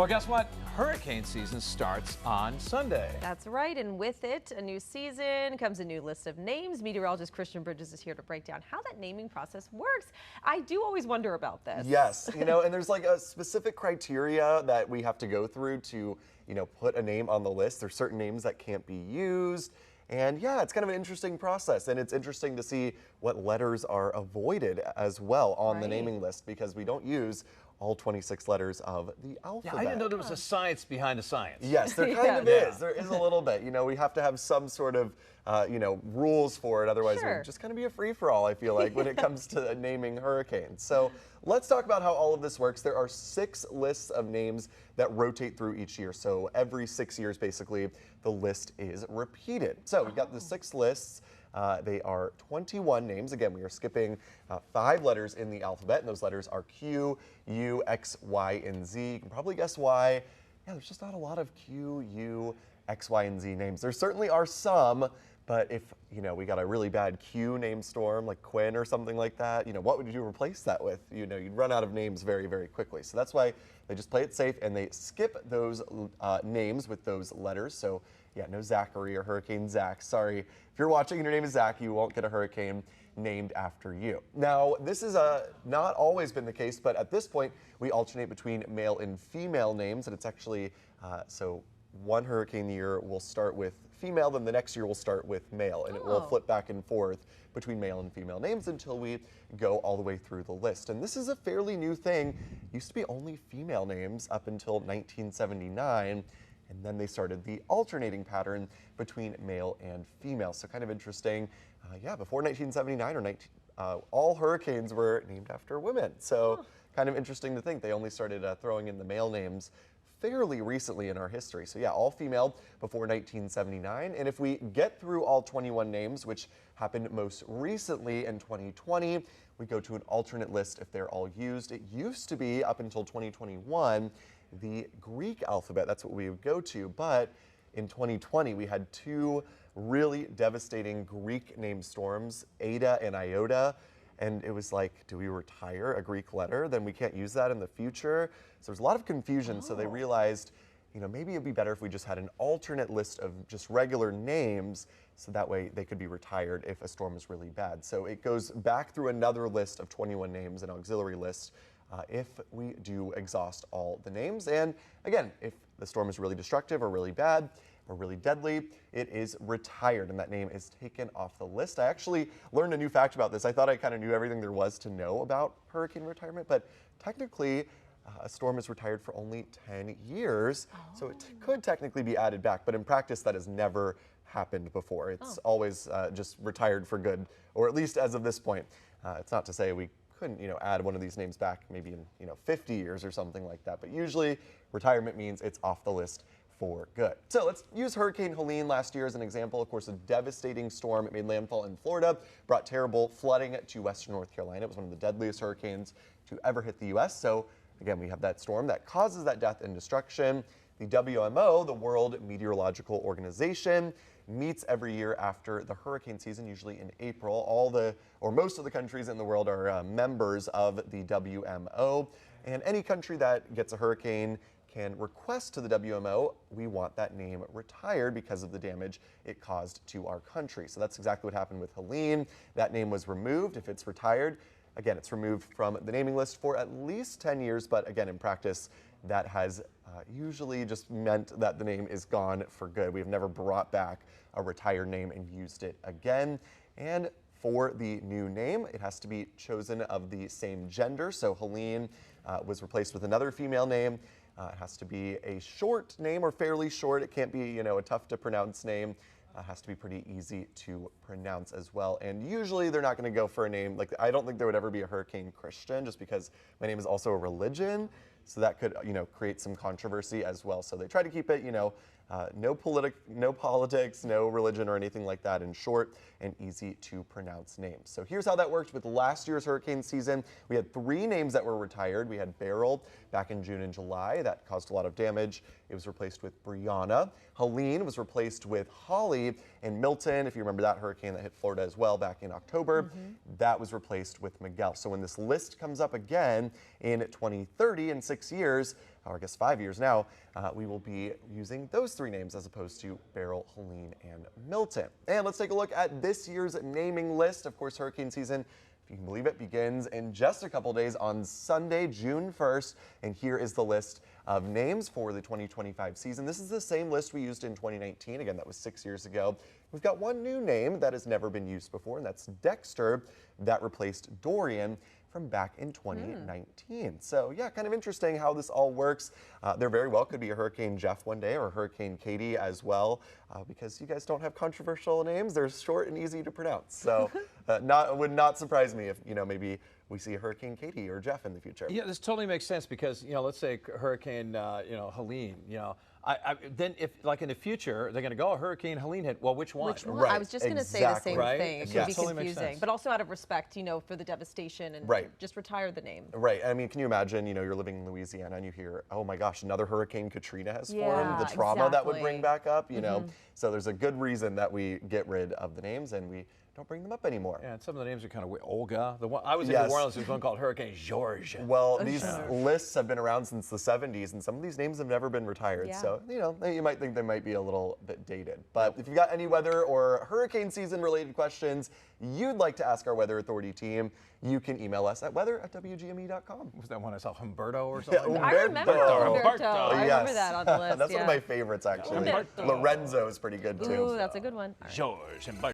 Well, guess what? Hurricane season starts on Sunday. That's right, and with it, a new season comes a new list of names. Meteorologist Christian Bridges is here to break down how that naming process works. I do always wonder about this. Yes, and there's like a specific criteria that we have to go through to, put a name on the list. There's certain names that can't be used. And yeah, it's kind of an interesting process, and it's interesting to see what letters are avoided as well on the naming list, because we don't use all 26 letters of the alphabet. Yeah, I didn't know there was a science behind the science. Yes, there kind of is. There is a little bit. We have to have some sort of, rules for it. Otherwise, it would just kind of be a free-for-all, I feel like, when it comes to naming hurricanes. So let's talk about how all of this works. There are 6 lists of names that rotate through each year. So every 6 years, basically, the list is repeated. So we've got the 6 lists. They are 21 names. Again, we are skipping 5 letters in the alphabet, and those letters are Q, U, X, Y, and Z. You can probably guess why. Yeah, there's just not a lot of Q, U, X, Y, and Z names. There certainly are some, but if, we got a really bad Q name storm, like Quinn or something like that, what would you replace that with? You'd run out of names very, very quickly. So that's why they just play it safe, and they skip those names with those letters. So yeah, no Zachary or Hurricane Zach. Sorry, if you're watching and your name is Zach, you won't get a hurricane named after you. Now, this is not always been the case, but at this point, we alternate between male and female names, and it's actually, so one hurricane year will start with female, then the next year will start with male, and it will flip back and forth between male and female names until we go all the way through the list. And this is a fairly new thing. It used to be only female names up until 1979. And then they started the alternating pattern between male and female. So kind of interesting. Yeah, before 1979 all hurricanes were named after women. So kind of interesting to think they only started throwing in the male names fairly recently in our history. So yeah, all female before 1979. And if we get through all 21 names, which happened most recently in 2020, we go to an alternate list if they're all used. It used to be up until 2021. The Greek alphabet, that's what we would go to, but in 2020 we had 2 really devastating Greek name storms, Eta and Iota, and it was like, do we retire a Greek letter? Then we can't use that in the future. So there's a lot of confusion, so they realized, maybe it'd be better if we just had an alternate list of just regular names, so that way they could be retired if a storm is really bad. So it goes back through another list of 21 names, an auxiliary list, if we do exhaust all the names. And again, if the storm is really destructive or really bad or really deadly, it is retired and that name is taken off the list. I actually learned a new fact about this. I thought I kind of knew everything there was to know about hurricane retirement, but technically a storm is retired for only 10 years. So it could technically be added back, but in practice that has never happened before. It's always just retired for good, or at least as of this point. It's not to say we couldn't, add one of these names back maybe in, 50 years or something like that. But usually retirement means it's off the list for good. So let's use Hurricane Helene last year as an example. Of course, a devastating storm. It made landfall in Florida, brought terrible flooding to western North Carolina. It was one of the deadliest hurricanes to ever hit the U.S. So again, we have that storm that causes that death and destruction. The WMO, the World Meteorological Organization, meets every year after the hurricane season, usually in April. Most of the countries in the world are members of the WMO, and any country that gets a hurricane can request to the WMO, we want that name retired because of the damage it caused to our country. So that's exactly what happened with Helene. That name was removed. If it's retired, again, it's removed from the naming list for at least 10 years, but again, in practice, that has usually just meant that the name is gone for good. We have never brought back a retired name and used it again. And for the new name, it has to be chosen of the same gender. So Helene was replaced with another female name. It has to be a short name or fairly short. It can't be, a tough to pronounce name. It has to be pretty easy to pronounce as well. And usually they're not going to go for a name like, I don't think there would ever be a Hurricane Christian, just because my name is also a religion. So that could, create some controversy as well. So they try to keep it, no politics, no religion or anything like that, in short and easy to pronounce names. So here's how that worked with last year's hurricane season. We had 3 names that were retired. We had Beryl back in June and July. That caused a lot of damage. It was replaced with Brianna. Helene was replaced with Holly, and Milton, if you remember that hurricane that hit Florida as well back in October, that was replaced with Miguel. So when this list comes up again in 2030 and 6 years, or I guess 5 years now, we will be using those 3 names as opposed to Beryl, Helene, and Milton. And let's take a look at this year's naming list. Of course, hurricane season, if you can believe it, begins in just a couple days on Sunday, June 1st. And here is the list of names for the 2025 season. This is the same list we used in 2019. Again, that was 6 years ago. We've got one new name that has never been used before, and that's Dexter. That replaced Dorian from back in 2019. So yeah, kind of interesting how this all works. There very well could be a Hurricane Jeff one day or Hurricane Katie as well, because you guys don't have controversial names. They're short and easy to pronounce. So would not surprise me if, maybe we see a Hurricane Katie or Jeff in the future. Yeah, this totally makes sense because, let's say Hurricane, Helene, then if, like in the future, they're going to go, Hurricane Helene hit, well, which one? Which one? Right, I was just going to say the same right? thing. It Yeah. could be Totally makes confusing, sense. but also out of respect, for the devastation and just retire the name. Right. I mean, can you imagine, you're living in Louisiana and you hear, oh my gosh, another Hurricane Katrina has formed, the trauma that would bring back up, So there's a good reason that we get rid of the names and we don't bring them up anymore. Yeah, and some of the names are kind of weird. Olga. The one I was in New Orleans, there's one called Hurricane George. Well, these lists have been around since the 70s, and some of these names have never been retired. Yeah. So, you might think they might be a little bit dated. But if you've got any weather or hurricane season related questions you'd like to ask our Weather Authority team, you can email us at weather@wgme.com. Was that one I saw, Humberto or something? Yeah, I remember Humberto. I remember that on the list. That's one of my favorites, actually. Humberto. Lorenzo is pretty good, too. Ooh, that's a good one. George and